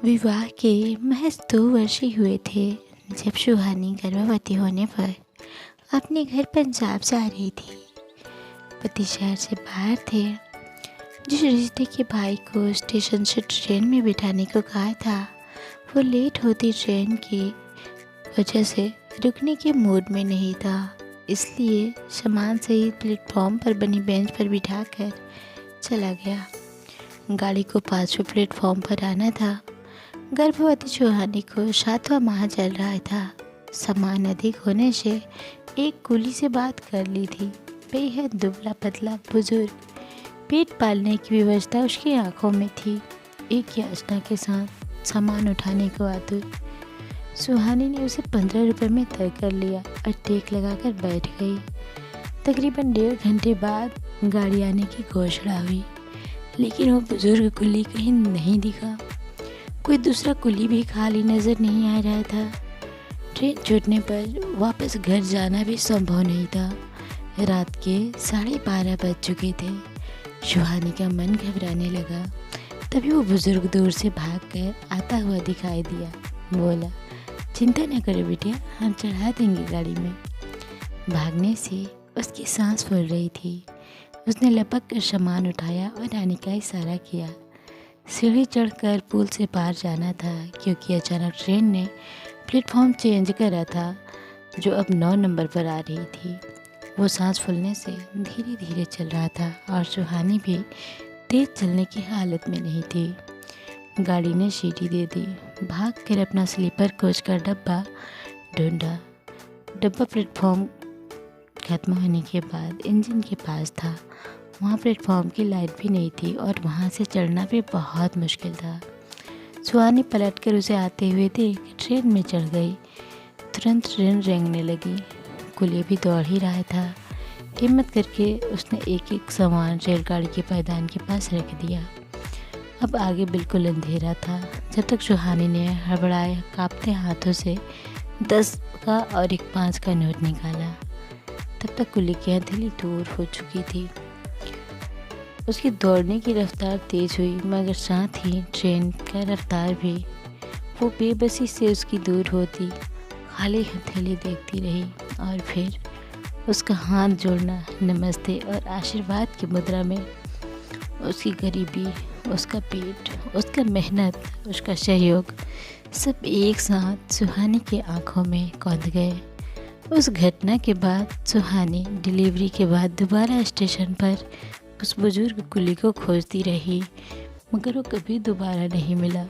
विवाह के महज 2 वर्ष ही हुए थे जब सुहानी गर्भवती होने पर अपने घर पंजाब जा रही थी। पति शहर से बाहर थे। जिस रिश्ते के भाई को स्टेशन से ट्रेन में बिठाने को कहा था, वो लेट होती ट्रेन की वजह से रुकने के मूड में नहीं था। इसलिए सामान सहित प्लेटफॉर्म पर बनी बेंच पर बिठाकर चला गया। गाड़ी को 5वें प्लेटफॉर्म पर आना था। गर्भवती सुहानी को 7वां माह चल रहा था। सामान अधिक होने से एक कुली से बात कर ली थी। बेहद दुबला पतला बुजुर्ग, पेट पालने की व्यवस्था उसकी आंखों में थी। एक याचना के साथ सामान उठाने को आतुर। सुहानी ने उसे 15 रुपये में तय कर लिया और टेक लगाकर बैठ गई। तकरीबन 1.5 घंटे बाद गाड़ी आने की घोषणा हुई, लेकिन वो बुजुर्ग कुली कहीं नहीं दिखा। कोई दूसरा कुली भी खाली नज़र नहीं आ रहा था। ट्रेन छूटने पर वापस घर जाना भी संभव नहीं था। रात के 12:30 बज चुके थे। सुहानी का मन घबराने लगा। तभी वो बुजुर्ग दूर से भागकर आता हुआ दिखाई दिया। बोला, चिंता न करो बिटिया, हम चढ़ा देंगे गाड़ी में। भागने से उसकी सांस फूल रही थी। उसने लपक कर सामान उठाया और आने का इशारा किया। सीढ़ी चढ़कर पुल से पार जाना था, क्योंकि अचानक ट्रेन ने प्लेटफॉर्म चेंज करा था, जो अब 9 नंबर पर आ रही थी। वो सांस फूलने से धीरे धीरे चल रहा था और सुहानी भी तेज चलने की हालत में नहीं थी। गाड़ी ने सीटी दे दी। भागकर अपना स्लीपर कोच का डब्बा ढूंढा। डब्बा प्लेटफॉर्म खत्म होने के बाद इंजन के पास था। वहाँ प्लेटफॉर्म की लाइट भी नहीं थी और वहाँ से चढ़ना भी बहुत मुश्किल था। सुहानी पलटकर उसे आते हुए देख ट्रेन में चढ़ गई। तुरंत ट्रेन रेंगने लगी। कुली भी दौड़ ही रहा था। हिम्मत करके उसने एक एक सामान रेलगाड़ी के पायदान के पास रख दिया। अब आगे बिल्कुल अंधेरा था। जब तक सुहानी ने हड़बड़ाए कांपते हाथों से 10 का और एक 5 का नोट निकाला, तब तक कुली की हथेली दूर हो चुकी थी। उसकी दौड़ने की रफ्तार तेज हुई, मगर साथ ही ट्रेन का रफ्तार भी। वो बेबसी से उसकी दूर होती खाली हथेली देखती रही और फिर उसका हाथ जोड़ना, नमस्ते और आशीर्वाद की मुद्रा में उसकी गरीबी, उसका पेट, उसका मेहनत, उसका सहयोग सब एक साथ सुहानी की आंखों में कौंध गए। उस घटना के बाद सुहानी डिलीवरी के बाद दोबारा स्टेशन पर उस बुजुर्ग कुली को खोजती रही, मगर वो कभी दोबारा नहीं मिला।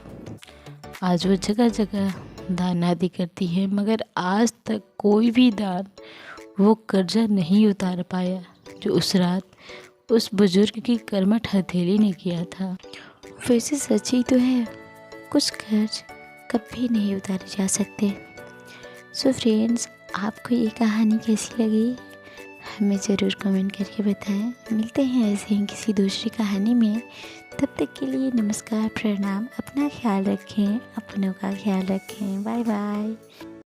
आज वो जगह जगह दान आदि करती है, मगर आज तक कोई भी दान वो कर्जा नहीं उतार पाया जो उस रात उस बुजुर्ग की कर्मठ हथेली ने किया था। वैसे सच ही तो है, कुछ कर्ज कभी नहीं उतारे जा सकते। सो फ्रेंड्स, आपको ये कहानी कैसी लगी हमें ज़रूर कमेंट करके बताएं। मिलते हैं ऐसे ही किसी दूसरी कहानी में। तब तक के लिए नमस्कार, प्रणाम। अपना ख्याल रखें, अपनों का ख्याल रखें। Bye bye.